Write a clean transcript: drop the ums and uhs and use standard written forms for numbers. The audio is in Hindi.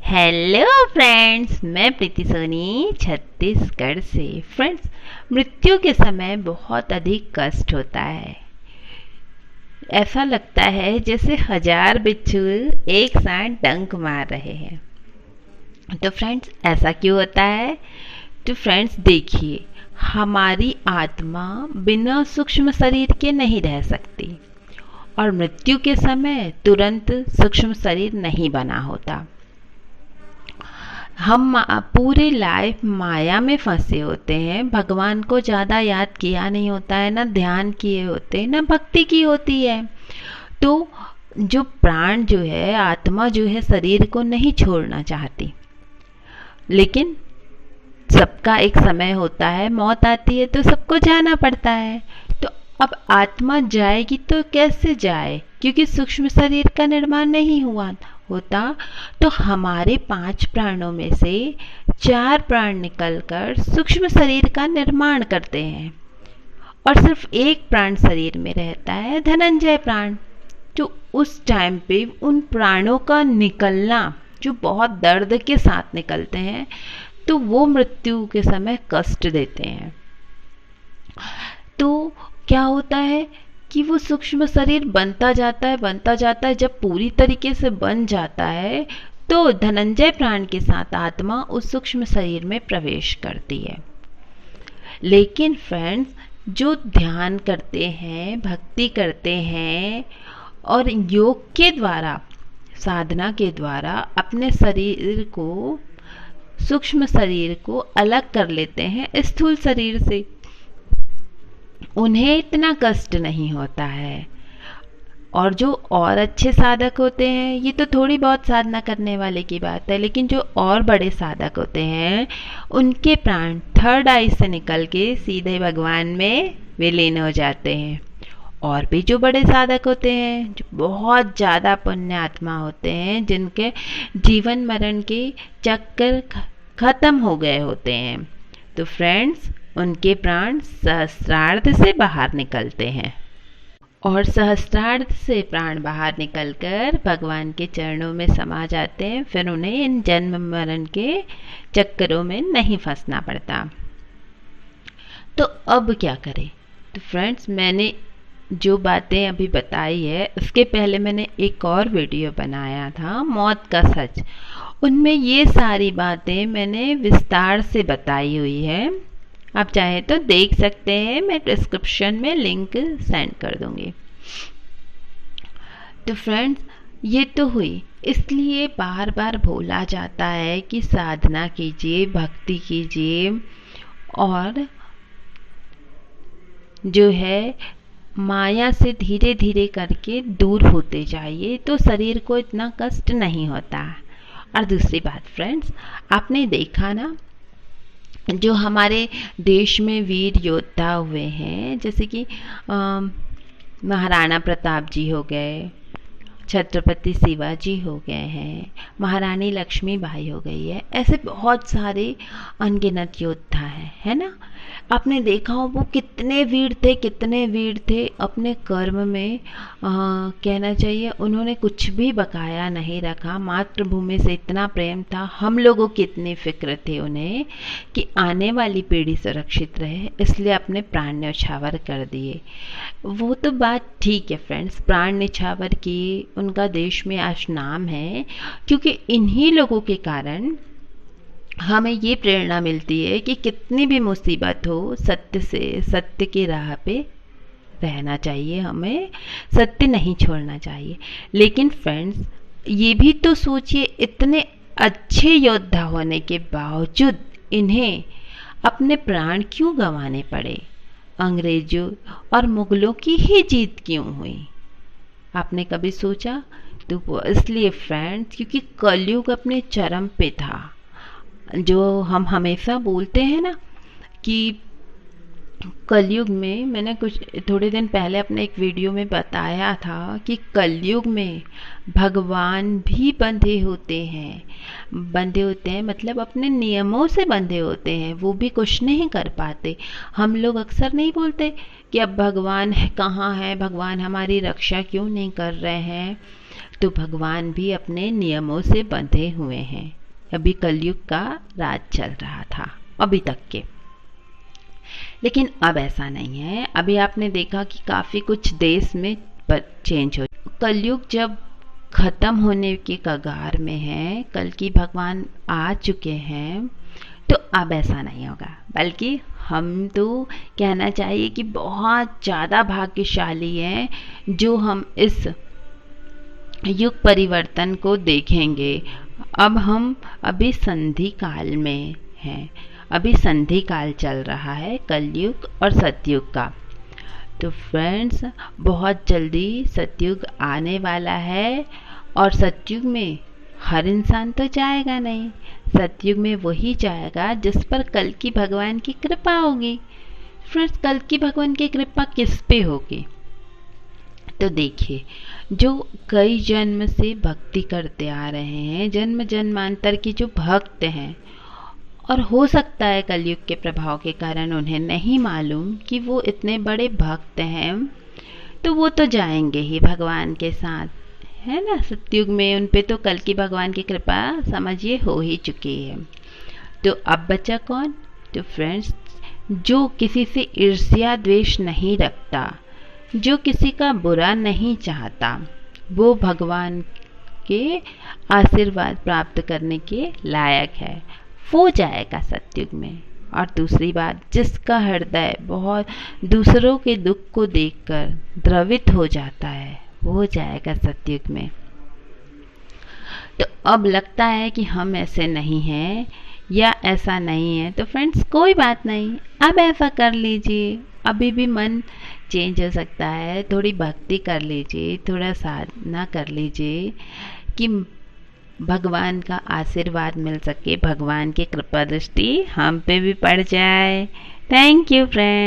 हेलो फ्रेंड्स, मैं प्रीति सोनी छत्तीसगढ़ से। फ्रेंड्स, मृत्यु के समय बहुत अधिक कष्ट होता है। ऐसा लगता है जैसे 1000 बिच्छू एक साथ डंक मार रहे हैं। तो फ्रेंड्स, ऐसा क्यों होता है? तो फ्रेंड्स देखिए, हमारी आत्मा बिना सूक्ष्म शरीर के नहीं रह सकती और मृत्यु के समय तुरंत सूक्ष्म शरीर नहीं बना होता। हम पूरे लाइफ माया में फंसे होते हैं। भगवान को ज़्यादा याद किया नहीं होता है, ना ध्यान किए होते, ना भक्ति की होती है। तो जो प्राण जो है, आत्मा जो है, शरीर को नहीं छोड़ना चाहती, लेकिन सबका एक समय होता है, मौत आती है तो सबको जाना पड़ता है। तो अब आत्मा जाएगी तो कैसे जाए, क्योंकि सूक्ष्म शरीर का निर्माण नहीं हुआ होता। तो हमारे 5 प्राणों में से 4 प्राण निकलकर सूक्ष्म शरीर का निर्माण करते हैं और सिर्फ एक प्राण शरीर में रहता है, धनंजय प्राण। तो उस टाइम पे उन प्राणों का निकलना जो बहुत दर्द के साथ निकलते हैं, तो वो मृत्यु के समय कष्ट देते हैं। तो क्या होता है कि वो सूक्ष्म शरीर बनता जाता है। जब पूरी तरीके से बन जाता है तो धनंजय प्राण के साथ आत्मा उस सूक्ष्म शरीर में प्रवेश करती है। लेकिन फ्रेंड्स, जो ध्यान करते हैं, भक्ति करते हैं और योग के द्वारा, साधना के द्वारा अपने शरीर को, सूक्ष्म शरीर को अलग कर लेते हैं स्थूल शरीर से, उन्हें इतना कष्ट नहीं होता है। और जो और अच्छे साधक होते हैं, ये तो थोड़ी बहुत साधना करने वाले की बात है, लेकिन जो और बड़े साधक होते हैं, उनके प्राण थर्ड आई से निकल के सीधे भगवान में विलीन हो जाते हैं। और भी जो बड़े साधक होते हैं, जो बहुत ज़्यादा पुण्य आत्मा होते हैं, जिनके जीवन मरण के चक्कर खत्म हो गए होते हैं, तो फ्रेंड्स, उनके प्राण सहस्त्रार्ध से बाहर निकलते हैं और सहस्त्रार्ध से प्राण बाहर निकलकर भगवान के चरणों में समा जाते हैं। फिर उन्हें इन जन्म मरण के चक्करों में नहीं फंसना पड़ता। तो अब क्या करें? तो फ्रेंड्स, मैंने जो बातें अभी बताई है, उसके पहले मैंने एक और वीडियो बनाया था, मौत का सच। उनमें ये सारी बातें मैंने विस्तार से बताई हुई है। आप चाहे तो देख सकते हैं, मैं डिस्क्रिप्शन में लिंक सेंड कर दूंगी। तो फ्रेंड्स, ये तो हुई, इसलिए बार बार बोला जाता है कि साधना कीजिए, भक्ति कीजिए और जो है माया से धीरे धीरे करके दूर होते जाइए, तो शरीर को इतना कष्ट नहीं होता। और दूसरी बात फ्रेंड्स, आपने देखा ना, जो हमारे देश में वीर योद्धा हुए हैं, जैसे कि महाराणा प्रताप जी हो गए, छत्रपति शिवाजी हो गए हैं, महारानी लक्ष्मीबाई हो गई है, ऐसे बहुत सारे अनगिनत योद्धा हैं, है ना। आपने देखा हो वो कितने वीर थे अपने कर्म में। कहना चाहिए उन्होंने कुछ भी बकाया नहीं रखा। मातृभूमि से इतना प्रेम था, हम लोगों की इतनी फिक्र थी उन्हें कि आने वाली पीढ़ी सुरक्षित रहे, इसलिए अपने प्राण न्यौछावर कर दिए। वो तो बात ठीक है फ्रेंड्स, प्राण न्यौछावर किए, उनका देश में आज नाम है, क्योंकि इन्हीं लोगों के कारण हमें ये प्रेरणा मिलती है कि कितनी भी मुसीबत हो, सत्य की राह पे रहना चाहिए, हमें सत्य नहीं छोड़ना चाहिए। लेकिन फ्रेंड्स, ये भी तो सोचिए, इतने अच्छे योद्धा होने के बावजूद इन्हें अपने प्राण क्यों गंवाने पड़े? अंग्रेजों और मुगलों की ही जीत क्यों हुई? आपने कभी सोचा? तो इसलिए फ्रेंड्स, क्योंकि कलयुग अपने चरम पे था। जो हम हमेशा बोलते हैं ना कि कलयुग में, मैंने कुछ थोड़े दिन पहले अपने एक वीडियो में बताया था कि कलयुग में भगवान भी बंधे होते हैं, मतलब अपने नियमों से बंधे होते हैं, वो भी कुछ नहीं कर पाते। हम लोग अक्सर नहीं बोलते कि अब भगवान कहाँ है, भगवान हमारी रक्षा क्यों नहीं कर रहे हैं? तो भगवान भी अपने नियमों से बंधे हुए हैं, अभी कलयुग का राज चल रहा था अभी तक के। लेकिन अब ऐसा नहीं है। अभी आपने देखा कि काफ़ी कुछ देश में चेंज हो। कलयुग जब खत्म होने के कगार में है, कल की भगवान आ चुके हैं, तो अब ऐसा नहीं होगा। बल्कि हम तो कहना चाहिए कि बहुत ज़्यादा भाग्यशाली हैं जो हम इस युग परिवर्तन को देखेंगे। अब हम अभी संधि काल में हैं। अभी संधि काल चल रहा है कलयुग और सतयुग का। तो फ्रेंड्स, बहुत जल्दी सतयुग आने वाला है और सतयुग में हर इंसान तो जाएगा नहीं। सतयुग में वही जाएगा जिस पर कल की भगवान की कृपा होगी। फ्रेंड्स, कल की भगवान की कृपा किस पे होगी? तो देखिए, जो कई जन्म से भक्ति करते आ रहे हैं, जन्म जन्मांतर के जो भक्त हैं, और हो सकता है कलयुग के प्रभाव के कारण उन्हें नहीं मालूम कि वो इतने बड़े भक्त हैं, तो वो तो जाएंगे ही भगवान के साथ, है ना। सतयुग में उन पे तो कल की भगवान की कृपा समझिए हो ही चुकी है। तो अब बचा कौन? तो फ्रेंड्स, जो किसी से ईर्ष्या द्वेष नहीं रखता, जो किसी का बुरा नहीं चाहता, वो भगवान के आशीर्वाद प्राप्त करने के लायक है। वो जाएगा सतयुग में। और दूसरी बात, जिसका हृदय बहुत दूसरों के दुख को देखकर द्रवित हो जाता है, वो जाएगा सतयुग में। तो अब लगता है कि हम ऐसे नहीं हैं या ऐसा नहीं है, तो फ्रेंड्स कोई बात नहीं, अब ऐसा कर लीजिए। अभी भी मन चेंज हो सकता है, थोड़ी भक्ति कर लीजिए, थोड़ा साधना कर लीजिए कि भगवान का आशीर्वाद मिल सके, भगवान की कृपा दृष्टि हम पे भी पड़ जाए। Thank you friends.